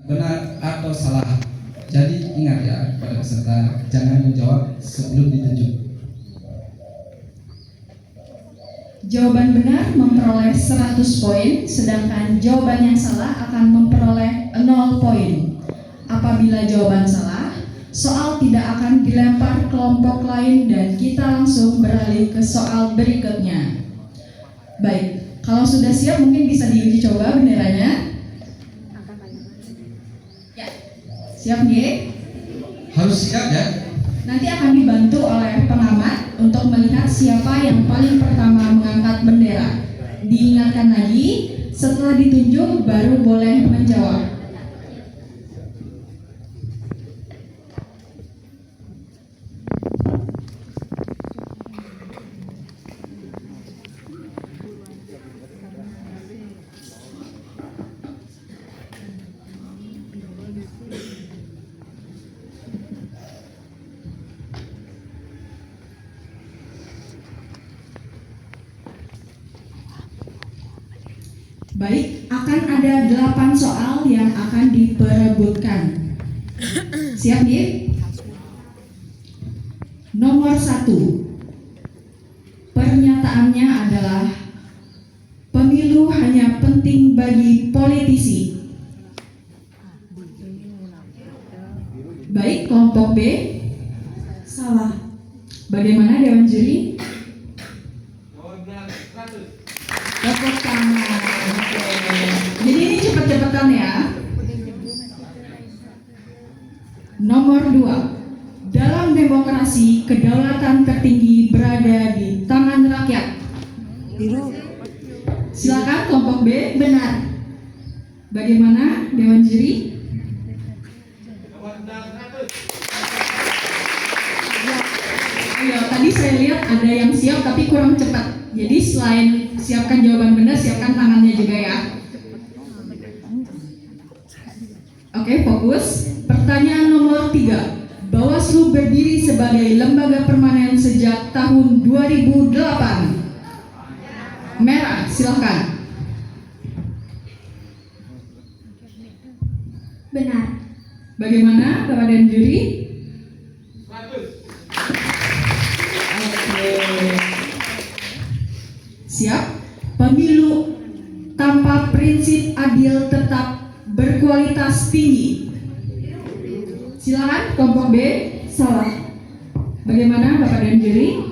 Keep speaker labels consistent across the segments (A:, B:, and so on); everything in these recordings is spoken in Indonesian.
A: Benar atau salah. Jadi ingat ya pada peserta, jangan menjawab sebelum ditunjuk.
B: Jawaban benar memperoleh 100 poin, sedangkan jawaban yang salah akan memperoleh 0 poin. Apabila jawaban salah, soal tidak akan dilempar kelompok lain dan kita langsung beralih ke soal berikutnya. Baik, kalau sudah siap mungkin bisa diuji coba benderanya. Ya, siap nih?
A: Harus siap ya.
B: Nanti akan dibantu oleh pengamat untuk melihat siapa yang paling pertama mengangkat bendera. Diingatkan lagi, setelah ditunjuk baru boleh menjawab. Baik, akan ada 8 soal yang akan diperebutkan. Siap, nih? Nomor 1. Pernyataannya adalah pemilu hanya penting bagi politisi. Baik, kelompok B. Salah. Bagaimana Dewan Juri? Tepuk tangan. Oke. Jadi ini cepet-cepetan ya. Nomor 2. Dalam demokrasi, kedaulatan tertinggi berada di tangan rakyat. Silakan kelompok B. Benar. Bagaimana Dewan Juri? Ayo, tadi saya lihat ada yang siap tapi kurang cepat. Jadi selain siapkan jawaban benar, siapkan tangannya juga ya. Oke, fokus. Pertanyaan nomor 3. Bawaslu berdiri sebagai lembaga permanen sejak tahun 2008. Merah, silakan.
C: Benar.
B: Bagaimana Bapak dan juri? Siap. Pemilu tanpa prinsip adil tetap berkualitas tinggi. Silakan kelompok B. Salah. Bagaimana Bapak dan juri?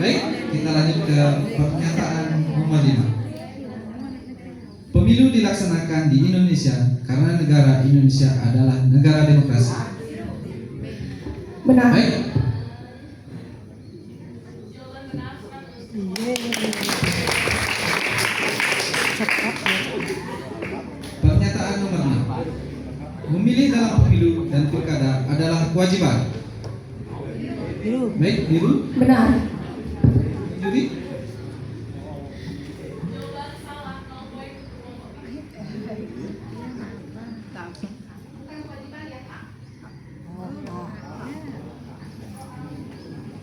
A: Baik, kita lanjut ke pernyataan nomor 5. Pemilu dilaksanakan di Indonesia karena negara Indonesia adalah negara demokrasi.
C: Benar.
A: Baik. Pernyataan nomor 6. Memilih dalam pemilu dan pilkada adalah kewajiban. Baik, biru.
C: Benar.
A: Juri.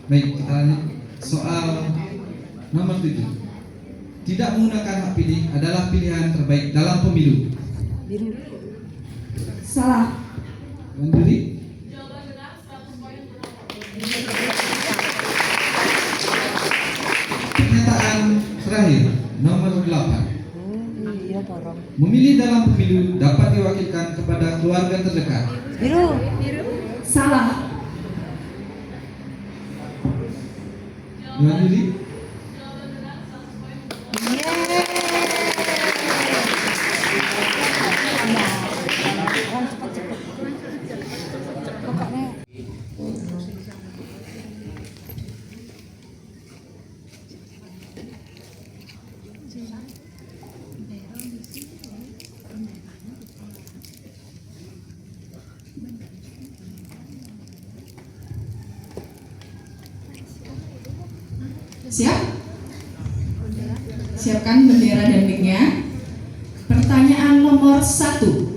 A: Baik, kita lanjut soal nomor 7. Tidak menggunakan hak pilih adalah pilihan terbaik dalam pemilu.
C: Salah.
A: Juri. Pernyataan terakhir nomor 8. Memilih dalam pemilu dapat diwakilkan kepada keluarga terdekat.
C: Salah.
A: Dewan juri.
B: Siap? Siapkan bendera dan mic-nya. Pertanyaan nomor 1.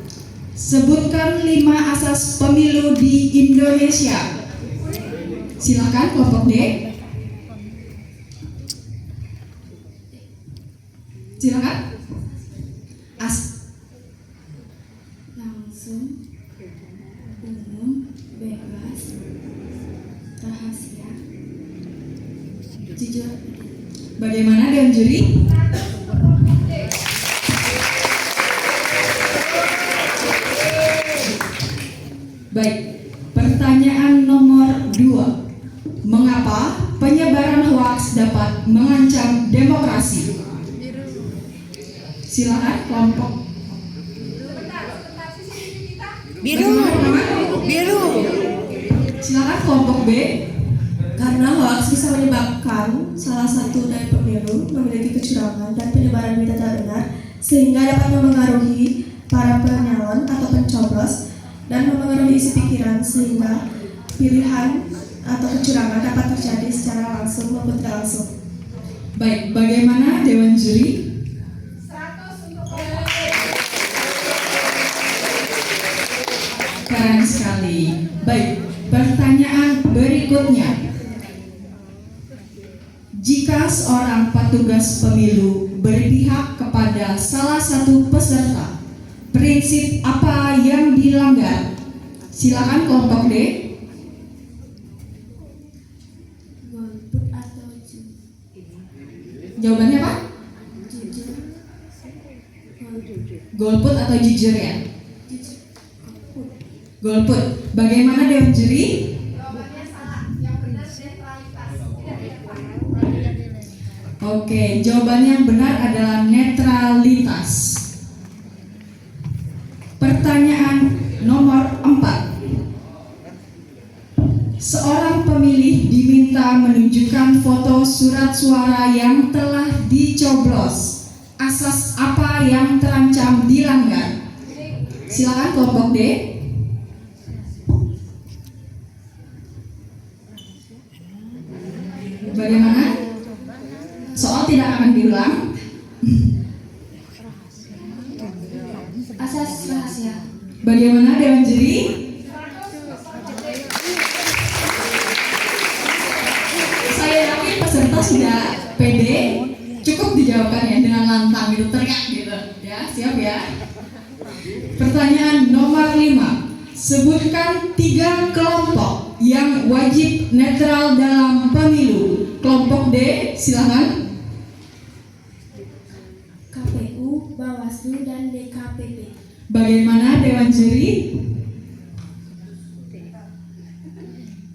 B: Sebutkan 5 asas pemilu di Indonesia. Silakan kelompok D. Silakan.
C: Langsung, umum, bebas, rahasia, jujur.
B: Bagaimana dengan juri? Baik, pertanyaan nomor 2. Mengapa penyebaran hoaks dapat mengancam demokrasi? Silakan kelompok
D: Biru.
B: Silakan kelompok B.
C: Karena hoax bisa menyebabkan salah satu dari pemilu memiliki kecurangan dan penyebaran berita tak benar, sehingga dapat mempengaruhi para penyalon atau pencoblos dan mempengaruhi isi pikiran, sehingga pilihan atau kecurangan dapat terjadi secara langsung maupun tidak langsung.
B: Baik, bagaimana Dewan Juri? Keren sekali. Baik, pertanyaan berikutnya. Jika seorang petugas pemilu berpihak kepada salah satu peserta, prinsip apa yang dilanggar? Silakan kelompok D.
C: Golput atau
B: Jawabannya apa?
C: jujur.
B: Golput atau jujur ya?
C: Golput.
B: Golput. Bagaimana Dewan Juri? Oke, jawaban yang benar adalah netralitas. Pertanyaan nomor 4. Seorang pemilih diminta menunjukkan foto surat suara yang telah dicoblos. Asas apa yang terancam dilanggar? Silakan kelompok D. Bagaimana? Soal tidak akan diulang.
C: Asas rahasia.
B: Bagaimana Dewan Juri? Saya yakin peserta sudah pede, cukup dijawabkan ya dengan lantang gitu, teriak gitu. Ya, siap ya. Pertanyaan nomor 5. Sebutkan 3 kelompok yang wajib netral dalam pemilu. Kelompok D, silakan.
C: KPU, Bawaslu, dan DKPP.
B: Bagaimana Dewan Juri?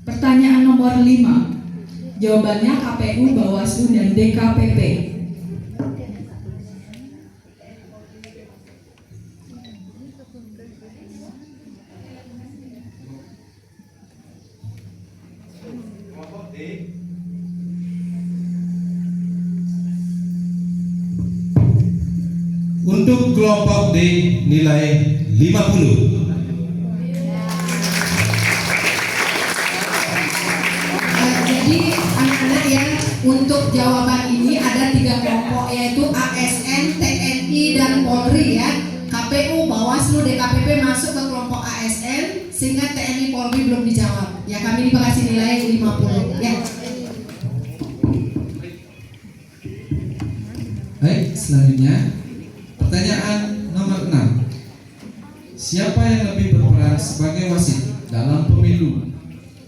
B: Pertanyaan nomor 5. Jawabannya KPU, Bawaslu, dan DKPP.
E: Untuk kelompok D nilai 50.
D: Jadi anak-anak ya, untuk jawaban ini ada 3 kelompok, yaitu ASN, TNI, dan Polri ya. KPU, Bawaslu, DKPP masuk ke kelompok ASN, sehingga TNI, Polri belum dijawab. Ya, kami dikasih nilai 50 ya.
A: Baik, selanjutnya pertanyaan nomor 6. Siapa yang lebih berperan sebagai wasit dalam pemilu?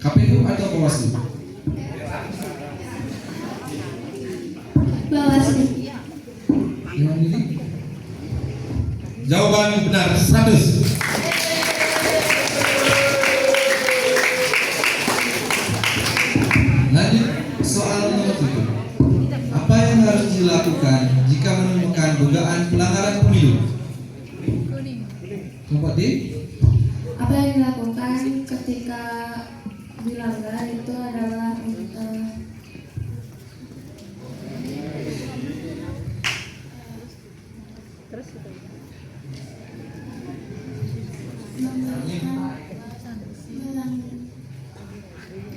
A: KPU atau Bawaslu?
C: Bawaslu.
A: Dewan Juri?
E: Jawaban benar 100.
A: Lanjut soal nomor 7. Apa yang harus dilakukan jika menemukan dugaan pelanggaran pemilu? Kelompok D?
C: Apa yang dilakukan ketika dilanggar itu adalah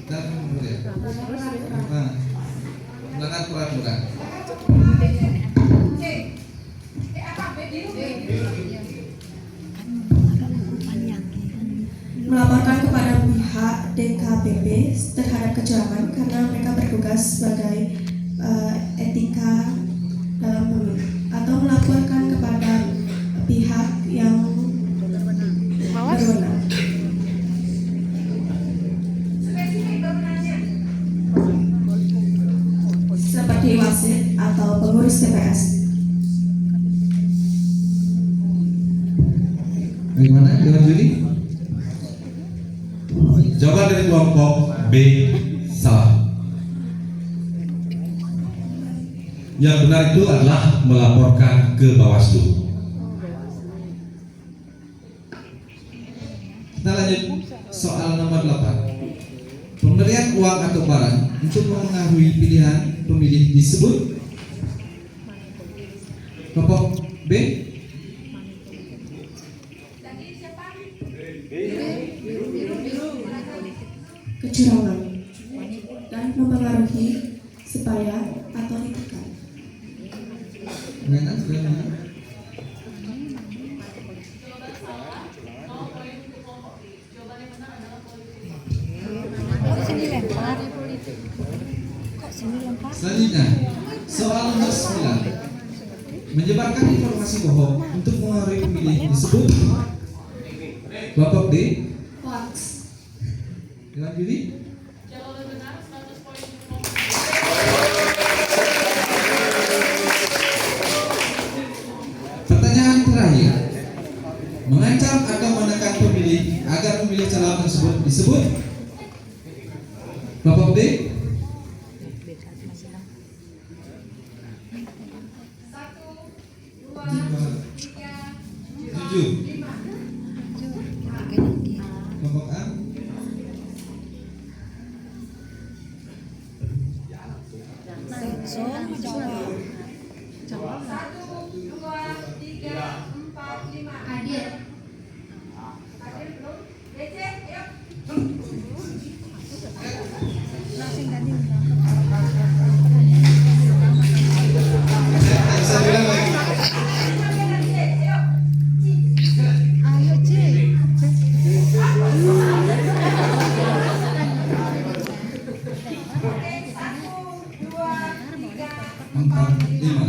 A: Dan kemudian melanggar peraturan.
C: melaporkan kepada pihak DKPP terhadap kecurangan karena mereka bertugas sebagai etika dalam pemilu, atau PPS.
A: Bagaimana Dewan Juri?
E: Jawaban dari kelompok B salah. Yang benar itu adalah melaporkan ke Bawaslu.
A: Kita lanjut soal nomor 8. Pemberian uang atau barang untuk mempengaruhi pilihan pemilih disebut kelompok B.
C: Kecurangan dan mempengaruhi supaya atau ditekan.
A: Bagaimana? Bagaimana? Selanjutnya, soal nomor 9. Menyebarkan informasi bohong untuk mempengaruhi pemilih disebut kelompok D.
C: Hoax.
A: Dewan Juri? Pertanyaan terakhir. Mengancam atau menekan pemilih agar memilih calon tersebut disebut kelompok D.
E: Jujur.
A: Kelompok A.
D: Adil.
A: Saya bilang lagi. Empat, lima.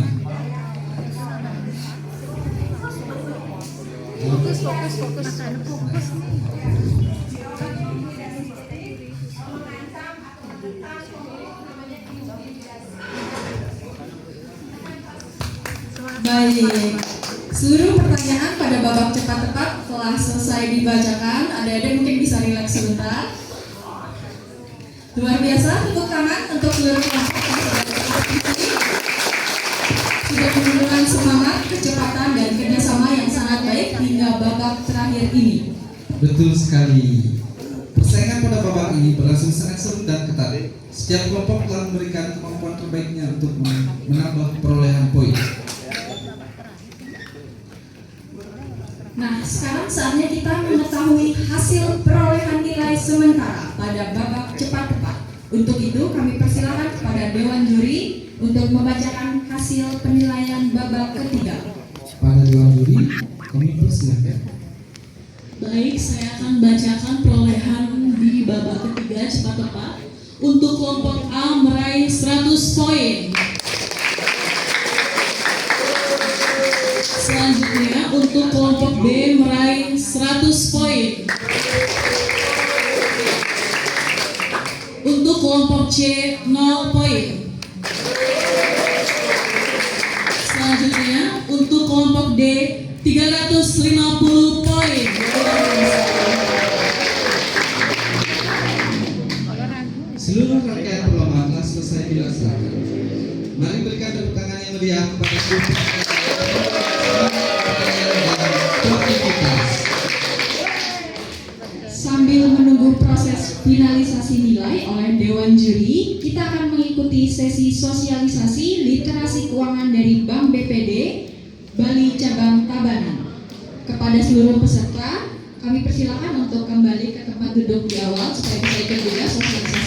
C: Baik, seluruh pertanyaan pada babak cepat tepat telah selesai dibacakan. Adik-adik mungkin bisa rileks sebentar. Luar biasa, tepuk tangan untuk seluruh kelompok yang sudah berkompetisi. Sudah menunjukkan semangat, kecepatan, dan kerjasama yang sangat baik hingga babak terakhir ini.
A: Betul sekali. Persaingan pada babak ini berlangsung sangat seru dan ketat. Setiap kelompok telah memberikan kemampuan terbaiknya untuk menambah perolehan poin.
C: Nah, sekarang saatnya kita mengetahui hasil perolehan nilai sementara pada babak cepat tepat. Untuk itu, kami persilakan kepada Dewan Juri untuk membacakan hasil penilaian babak ketiga.
A: Pada Dewan Juri, kami persilakan.
B: Baik, saya akan bacakan perolehan di babak ketiga cepat tepat. Untuk kelompok A meraih 100 poin. Selanjutnya untuk kelompok B meraih 100 poin. Untuk kelompok C 0 poin. Selanjutnya untuk kelompok D 350 poin.
A: Seluruh rangkaian perlombaan telah selesai dilaksanakan. Mari berikan tepuk tangan yang meriah kepada seluruh
B: Sambil menunggu proses finalisasi nilai oleh Dewan Juri, kita akan mengikuti sesi sosialisasi literasi keuangan dari Bank BPD Bali Cabang Tabanan. Kepada seluruh peserta, kami persilakan untuk kembali ke tempat duduk di awal supaya bisa ikut juga sosialisasi.